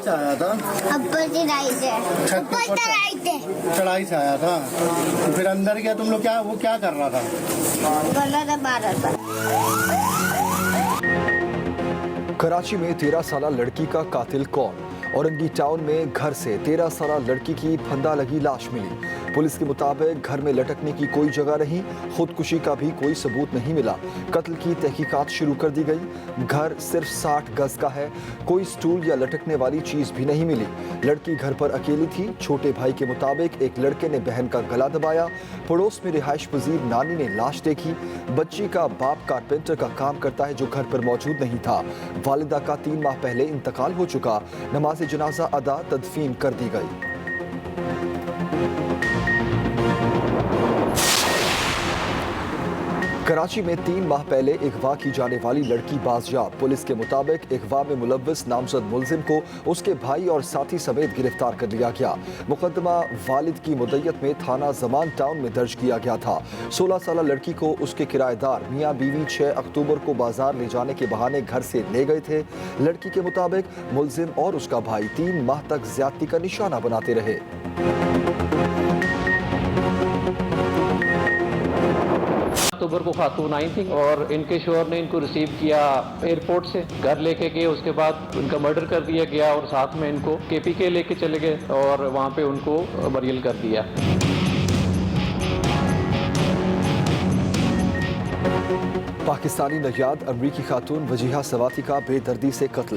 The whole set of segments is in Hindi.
से आया था? ऊपर चढ़ाई से। ऊपर चढ़ाई से। चढ़ाई से आया था, तो फिर अंदर गया तुम लोग, क्या वो क्या कर रहा था? बोला था 12 कराची में 13 साल लड़की का कातिल कौन? औरंगी टाउन में घर से 13 साल लड़की की फंदा लगी लाश मिली। पुलिस के मुताबिक घर में लटकने की कोई जगह नहीं, खुदकुशी का भी कोई सबूत नहीं मिला। कत्ल की तहकीकात शुरू कर दी गई। घर सिर्फ 60 गज का है, कोई स्टूल या लटकने वाली चीज भी नहीं मिली। लड़की घर पर अकेली थी। छोटे भाई के मुताबिक एक लड़के ने बहन का गला दबाया। पड़ोस में रिहाइश पजीर नानी ने लाश देखी। बच्ची का बाप कारपेंटर का काम करता है जो घर पर मौजूद नहीं था। वालिदा का 3 माह पहले इंतकाल हो चुका। नमाज जनाजा अदा तदफीन कर दी गई। कराची में 3 माह पहले अगवा की जाने वाली लड़की बाजियाब। पुलिस के मुताबिक अगवा में मुलव्वस नामजद मुलजिम को उसके भाई और साथी समेत गिरफ्तार कर लिया गया। मुकदमा वालिद की मुद्दत में थाना जमान टाउन में दर्ज किया गया था। 16 साल लड़की को उसके किराएदार मियाँ बीवी 6 अक्टूबर को बाजार ले जाने के बहाने घर से ले गए थे। लड़की के मुताबिक मुलजिम और उसका भाई 3 माह तक ज्यादती का निशाना बनाते रहे। अक्टूबर को खातून आई थी और इनके शोहर ने इनको रिसीव किया एयरपोर्ट से, घर लेके गए। उसके बाद उनका मर्डर कर दिया गया और साथ में इनको KPK लेके चले गए और वहाँ पे उनको बरियल कर दिया। पाकिस्तानी नयाद अमरीकी खातून वजीहा सवाती का बेदर्दी से कत्ल।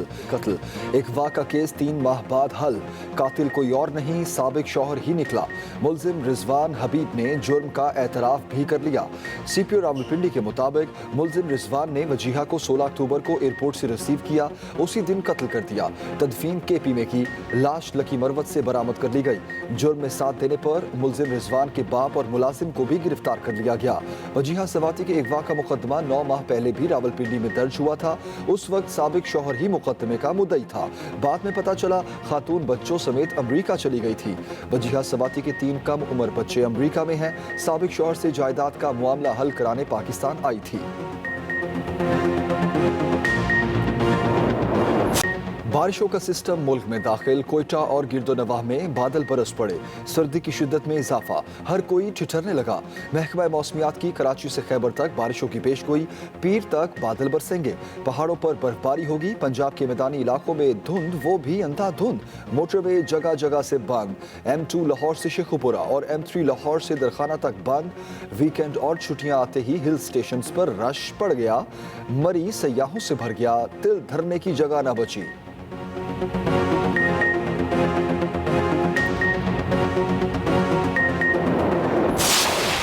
अगवा का केस 3 माह बाद हल। कातिल कोई और नहीं, साबिक शौहर ही निकला। मुलजिम रिजवान हबीब ने जुर्म का एतराफ भी कर लिया। CPO रावलपिंडी के मुताबिक मुलजिम रिजवान ने वजीहा को 16 अक्टूबर को एयरपोर्ट से रिसीव किया, उसी दिन कत्ल कर दिया। तदफीन KP में की। लाश लकी मरवत से बरामद कर ली गई। जुर्म में साथ देने पर मुलजिम रिजवान के बाप और मुलाजिम को भी गिरफ्तार कर लिया गया। वजीहा सवाती के अगवा का मुकदमा 9 माह पहले भी रावलपिंडी में दर्ज हुआ था। उस वक्त साबिक शौहर ही मुकदमे का मुद्दई था। बाद में पता चला खातून बच्चों समेत अमरीका चली गई थी। वजीहा सवाती के 3 कम उम्र बच्चे अमरीका में हैं। साबिक शौहर से जायदाद का मामला हल कराने पाकिस्तान आई थी। बारिशों का सिस्टम मुल्क में दाखिल। कोयटा और गिरदोनवाह में बादल बरस पड़े। सर्दी की शिद्दत में इजाफा, हर कोई ठिठुरने लगा। महकमा मौसमियात की कराची से खैबर तक बारिशों की पेशगोई। पीर तक बादल बरसेंगे। पहाड़ों पर बर्फबारी होगी। पंजाब के मैदानी इलाकों में धुंध, वो भी अंधाधुंध। मोटरवे जगह जगह से बंद। M2 लाहौर से शेखुपुरा और M3 लाहौर से दरखाना तक बंद। वीकेंड और छुट्टियां आते ही हिल स्टेशन पर रश पड़ गया। मरी सयाहों से भर गया। तिल धरने की जगह न बची।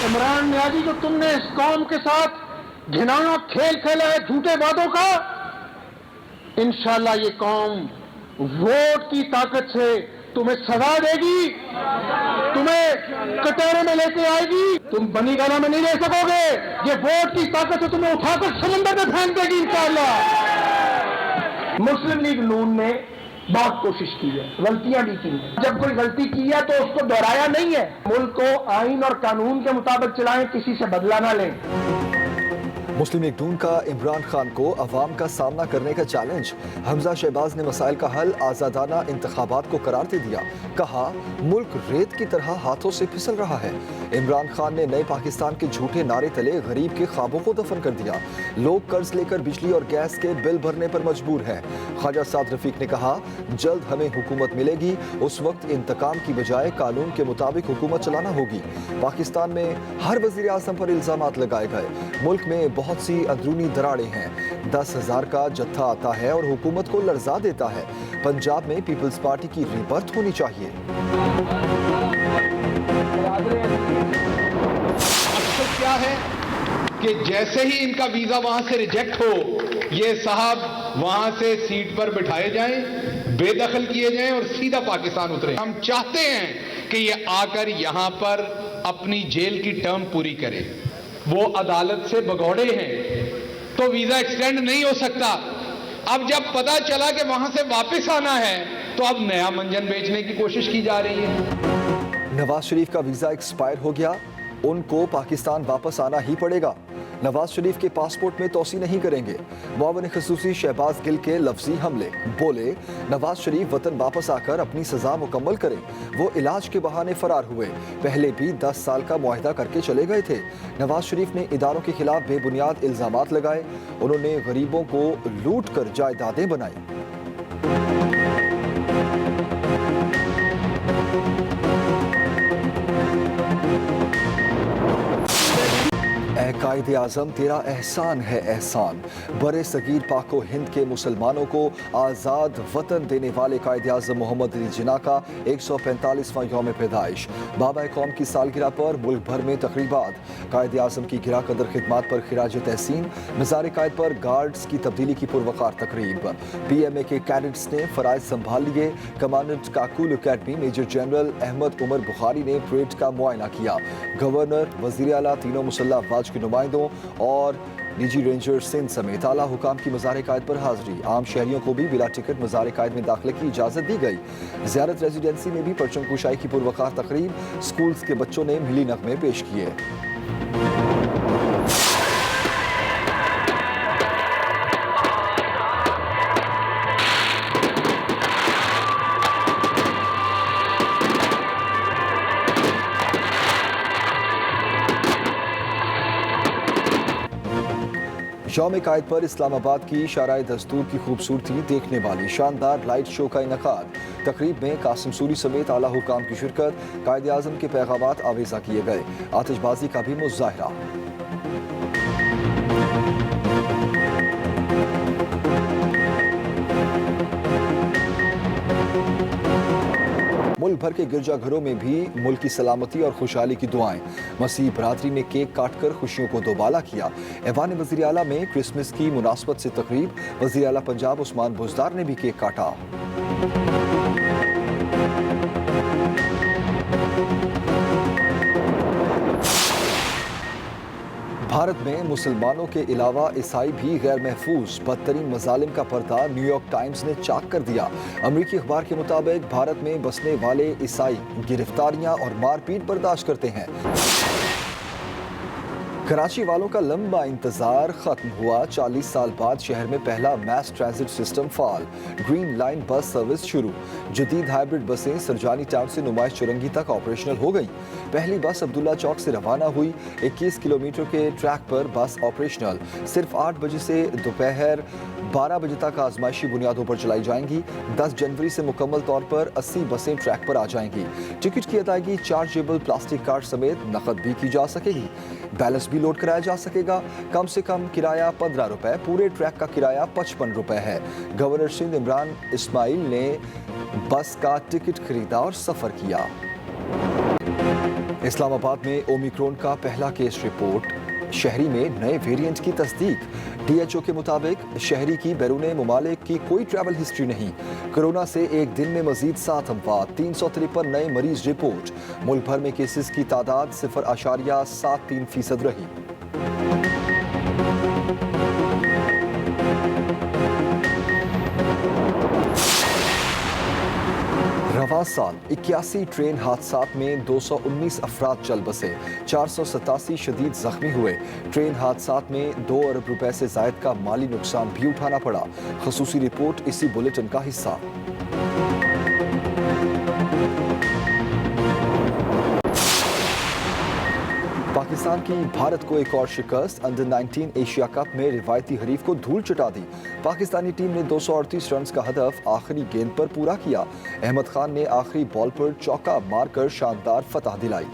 इमरान नियाजी, जो तुमने इस कौम के साथ घिनौना खेल खेला है झूठे वादों का, इंशाल्लाह ये कौम वोट की ताकत से तुम्हें सजा देगी, तुम्हें कटोरे में लेके आएगी। तुम बनी गाना में नहीं रह सकोगे। ये वोट की ताकत से तुम्हें उठाकर समंदर में फेंक देगी इंशाल्लाह। मुस्लिम लीग नून ने बहुत कोशिश की है, गलतियां भी की हैं। जब कोई गलती की है तो उसको दोहराया नहीं है। मुल्क को आइन और कानून के मुताबिक चलाएं, किसी से बदला ना लें। मुस्लिम लीग नून का इमरान खान को अवाम का सामना करने का चैलेंज। हमजा शहबाज ने मसाइल का हल आज़ादाना इंतखाबात को करार दे दिया। कहा मुल्क रेत की तरह हाथों से फिसल रहा है। इमरान खान ने नए पाकिस्तान के झूठे नारे तले गरीब के ख्वाबों को दफन कर दिया। लोग कर्ज लेकर बिजली और गैस के बिल भरने पर मजबूर हैं। ख्वाजा साद रफीक ने कहा जल्द हमें हुकूमत मिलेगी, उस वक्त इंतकाम की बजाय कानून के मुताबिक हुकूमत चलाना होगी। पाकिस्तान में हर वजीर आजम पर इल्जामात लगाए गए। मुल्क में बहुत सी अंदरूनी दरारें हैं। 10,000 का जत्था आता है और हुकूमत को लर्जा देता है। पंजाब में पीपल्स पार्टी की रिबर्थ होनी चाहिए। अक्सर क्या है कि जैसे ही इनका वीजा वहां से रिजेक्ट हो, ये साहब वहां से सीट पर बिठाए जाएं, बेदखल किए जाएं और सीधा पाकिस्तान उतरे। हम चाहते हैं कि ये आकर यहां पर अपनी जेल की टर्म पूरी करें। वो अदालत से भगौड़े हैं तो वीजा एक्सटेंड नहीं हो सकता। अब जब पता चला कि वहां से वापस आना है तो अब नया मंजन बेचने की कोशिश की जा रही है। नवाज शरीफ का वीजा एक्सपायर हो गया, उनको पाकिस्तान वापस आना ही पड़ेगा। नवाज शरीफ के पासपोर्ट में तोसी नहीं करेंगे। मुआविन खसूसी शहबाज गिल के लफ्जी हमले। बोले नवाज शरीफ वतन वापस आकर अपनी सजा मुकम्मल करें। वो इलाज के बहाने फरार हुए, पहले भी 10 साल का मुआहिदा करके चले गए थे। नवाज शरीफ ने इदारों के खिलाफ बेबुनियाद इल्जामात लगाए। उन्होंने गरीबों को लूट कर जायदादें बनाई। कायदे आज़म तेरा एहसान है एहसान। बरे सगीर पाको हिंद के मुसलमानों को आज़ाद वतन देने वाले कायदे आज़म मोहम्मद अली जिन्ना का 145वां यौम पैदाइश। बाबा कौम की सालगिरह पर मुल्क भर में तकरीबात। कायदे आज़म की गिरा कदर खिदमात पर खिराज तहसीन। मज़ार कायद पर गार्ड्स की तब्दीली की पुरवकार तकरीब। PMA के कैडेट्स ने फ़राइज़ संभाल लिए। Commandant Kakul academy major general Ahmad Umar Bukhari ने परेड का मुआयना किया। गवर्नर, वज़ीर आला, तीनों मुसल्लह अफवाज के नुमाइंदों और निजी रेंजर सिंध समेत आला हुकाम की मज़ार कायद पर हाजिरी। आम शहरियों को भी बिला टिकट मज़ार कायद में दाखिले की इजाज़त दी गई। ज़ियारत रेजिडेंसी में भी परचम कुशाई की पुरवकार तकरीब। स्कूल्स के बच्चों ने मिली नगमे पेश किए। यौम कायद पर इस्लामाबाद की शाराए दस्तूर की खूबसूरती देखने वाली शानदार लाइट शो का इनकाद। तकरीब में कासिम सूरी समेत आला हुकाम की शिरकत। कायदे आज़म के पैगामात आवेज़ा किए गए। आतिशबाजी का भी मुजाहिरा। मुल्क भर के गिरजाघरों में भी मुल्क की सलामती और खुशहाली की दुआएं। मसीह बरादरी ने केक काटकर खुशियों को दोबाला किया। ऐवान वज़ीर आला में क्रिसमस की मुनासबत से तकरीब। वज़ीर आला पंजाब उस्मान बुज़दार ने भी केक काटा। भारत में मुसलमानों के अलावा ईसाई भी गैर महफूज। बदतरीन मजालिम का पर्दा न्यूयॉर्क टाइम्स ने चाक कर दिया। अमरीकी अखबार के मुताबिक भारत में बसने वाले ईसाई गिरफ्तारियां और मारपीट बर्दाश्त करते हैं। कराची वालों का लंबा इंतजार खत्म हुआ। 40 साल बाद शहर में पहला मैस ट्रांजिट सिस्टम फाल। ग्रीन लाइन बस सर्विस शुरू। जदीद हाइब्रिड बसें सरजानी टाउन से नुमाइश चुरंगी तक ऑपरेशनल हो गई। पहली बस अब्दुल्ला चौक से रवाना हुई। 21 किलोमीटर के ट्रैक पर बस ऑपरेशनल। सिर्फ 8 बजे से दोपहर 12 बजे तक आजमाइशी बुनियादों पर चलाई जाएंगी। 10 जनवरी से मुकम्मल तौर पर 80 बसें ट्रैक पर आ जाएंगी। टिकट की अदायगी चार्जेबल प्लास्टिक कार्ड समेत नकद भी की जा सकेगी। बैलेंस भी लोड कराया जा सकेगा। कम से कम किराया 15 रुपए। पूरे ट्रैक का किराया 55 रुपए है। गवर्नर सिंध इमरान इस्माइल ने बस का टिकट खरीदा और सफर किया। इस्लामाबाद में ओमिक्रॉन का पहला केस रिपोर्ट। शहरी में नए वेरिएंट की तस्दीक। DHO के मुताबिक शहरी की बैरून मुमालिक की कोई ट्रैवल हिस्ट्री नहीं। कोरोना से एक दिन में मजीद 7 अमवात। 353 नए मरीज रिपोर्ट। मुल्क भर में केसेस की तादाद 0.73% रही। रवां साल 81 ट्रेन हादसात में 219 अफराद चल बसे। 487 शदीद जख्मी हुए। ट्रेन हादसात में 2 अरब रुपए से जायद का माली नुकसान भी उठाना पड़ा। खसूसी रिपोर्ट इसी बुलेटिन का हिस्सा। पाकिस्तान की भारत को एक और शिकस्त। अंडर 19 एशिया कप में रिवायती हरीफ को धूल चटा दी। पाकिस्तानी टीम ने 238 रन का हदफ आखिरी गेंद पर पूरा किया। अहमद खान ने आखिरी बॉल पर चौका मारकर शानदार फतह दिलाई।